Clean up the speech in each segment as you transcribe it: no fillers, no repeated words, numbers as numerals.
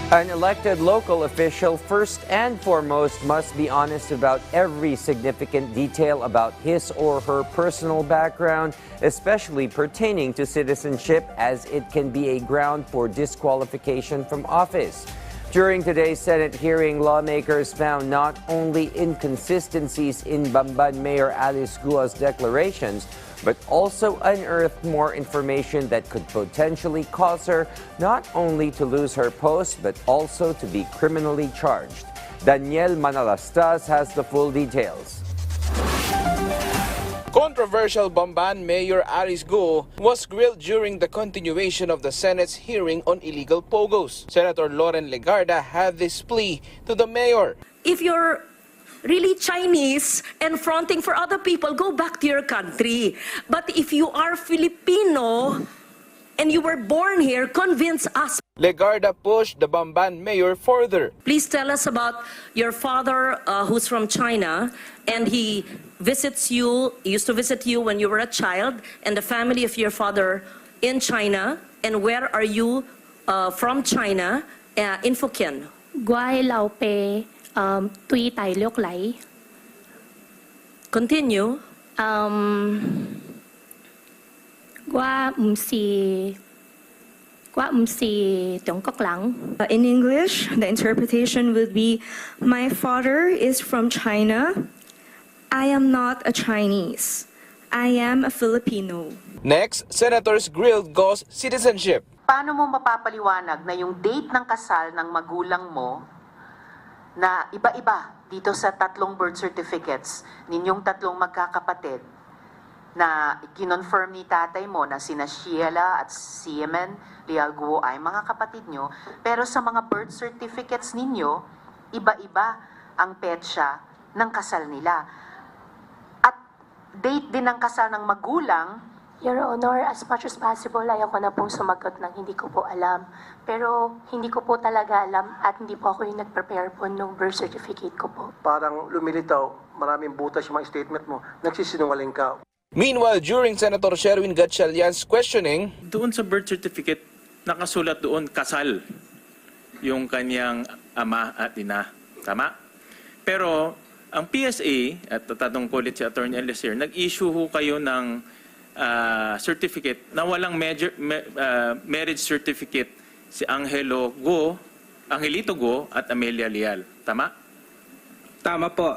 An elected local official, first and foremost, must be honest about every significant detail about his or her personal background, especially pertaining to citizenship, as it can be a ground for disqualification from office. During today's Senate hearing, lawmakers found not only inconsistencies in Bamban Mayor Alice Guo's declarations, but also unearthed more information that could potentially cause her not only to lose her post, but also to be criminally charged. Daniel Manalastas has the full details. Controversial Bamban Mayor Alice Guo was grilled during the continuation of the Senate's hearing on illegal pogos. Senator Loren Legarda had this plea to the mayor. If you're really Chinese and fronting for other people, go back to your country. But if you are Filipino and you were born here, convince us. Legarda pushed the Bamban mayor further. Please tell us about your father who's from China, and he used to visit you when you were a child, and the family of your father in China, and where are you from China in Fukien? Guai Lao Pe, Tui Tai Liok Lai. Continue. Gua Si Tiong Kok Lang. In English, the interpretation would be, my father is from China. I am not a Chinese. I am a Filipino. Next, senators grilled Guo's citizenship. Paano mo mapapaliwanag na yung date ng kasal ng magulang mo na iba-iba dito sa tatlong birth certificates ninyong tatlong magkakapatid na kinonfirm ni tatay mo na sina Sheila at Siemen Leal Guo ay mga kapatid nyo, pero sa mga birth certificates ninyo, iba-iba ang petsa ng kasal nila. At date din ng kasal ng magulang. Your Honor, as much as possible, ayaw ko na pong sumagot ng hindi ko po alam. Pero hindi ko po talaga alam at hindi po ako yung nag-prepare po ng birth certificate ko po. Parang lumilitaw, maraming butas yung mga statement mo, nagsisinungaling ka. Meanwhile, during Senator Sherwin Gatchalian's questioning, doon sa birth certificate, nakasulat doon kasal yung kanyang ama at ina. Tama? Pero ang PSA, at tatungkulit si Atty. Eliezer, nag-issue ho kayo ng certificate na walang marriage certificate si Angelito Guo at Amelia Leal. Tama? Tama po,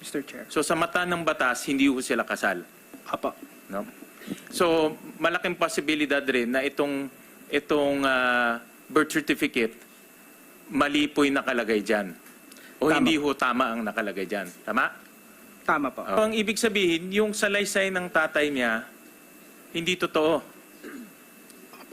Mr. Chair. So sa mata ng batas, hindi ho sila kasal. Apo. No? So malaking posibilidad rin na itong birth certificate, mali po yung nakalagay dyan. O Tama. hindi ho tama ang nakalagay dyan. Tama? Tama po. Ang ibig sabihin, yung salaysay ng tatay niya, hindi totoo.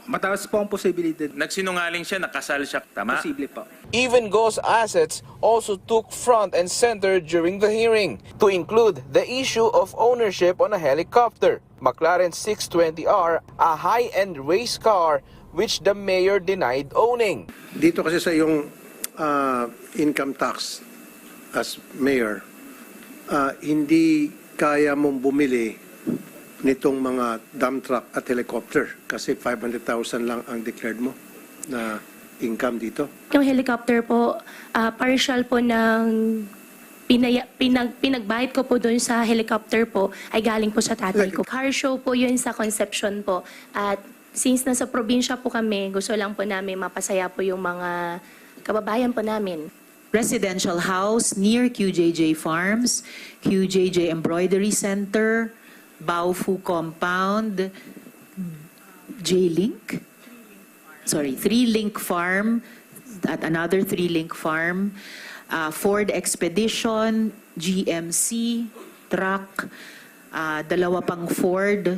Mataas po ang posibilidad. Nagsinungaling siya, nakasal siya. Tama? Posible po. even Guo's assets also took front and center during the hearing, to include the issue of ownership on a helicopter, McLaren 620R, a high-end race car which the mayor denied owning. Dito kasi sa yung income tax as mayor, hindi kaya mong bumili nitong mga dump truck at helicopter kasi 500,000 lang ang declared mo na income dito. Yung helicopter po, partial po ng pinagbahid ko po doon sa helicopter po ay galing po sa tatay ko. Car show po yun sa Concepcion po. At since nasa probinsya po kami, gusto lang po namin mapasaya po yung mga kababayan po namin. Residential house near QJJ Farms, QJJ Embroidery Center, Baofu Compound, J-Link, Three-Link Farm, at another Three-Link Farm, Ford Expedition, GMC, truck, dalawa pang Ford,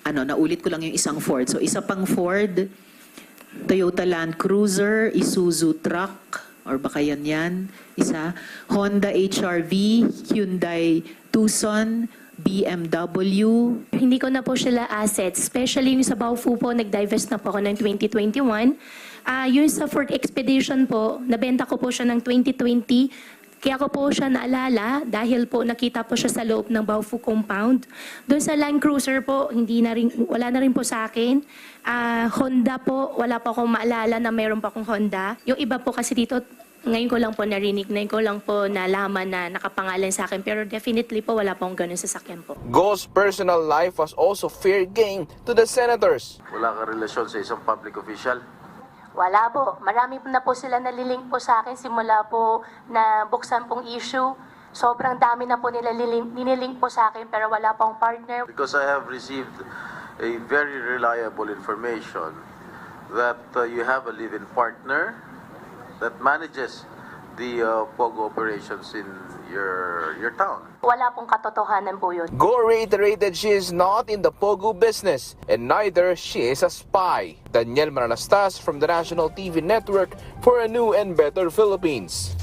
naulit ko lang yung isang Ford. So isa pang Ford, Toyota Land Cruiser, Isuzu truck, or baka yan, isa, Honda HR-V, Hyundai Tucson, BMW. Hindi ko na po sila assets, especially yung sa Baofu po, nag-divest na po ako ng 2021. Yung sa Ford Expedition po, nabenta ko po siya ng 2020, Kaya ko po siya naalala dahil po nakita po siya sa loob ng Baofu compound. Doon sa Land Cruiser po, wala na rin po sa akin. Honda po, wala po akong maalala na mayroon pa akong Honda. Yung iba po kasi dito, ngayon ko lang po narinig, ngayon ko lang po nalaman na nakapangalan sa akin. Pero definitely po, wala po akong ganun sasakyan po. Go's personal life was also fair game to the senators. Wala ka relasyon sa isang public official? Wala po. Marami na po sila nalilink po sa akin simula po na buksan pong issue. Sobrang dami na po nila nililink po sa akin pero wala pong partner. Because I have received a very reliable information that you have a live-in partner that manages the POGO operations in your town. Wala pong katotohanan po yun. Go reiterated she is not in the Pogo business and neither she is a spy. Daniel Manalastas from the National TV Network for a new and better Philippines.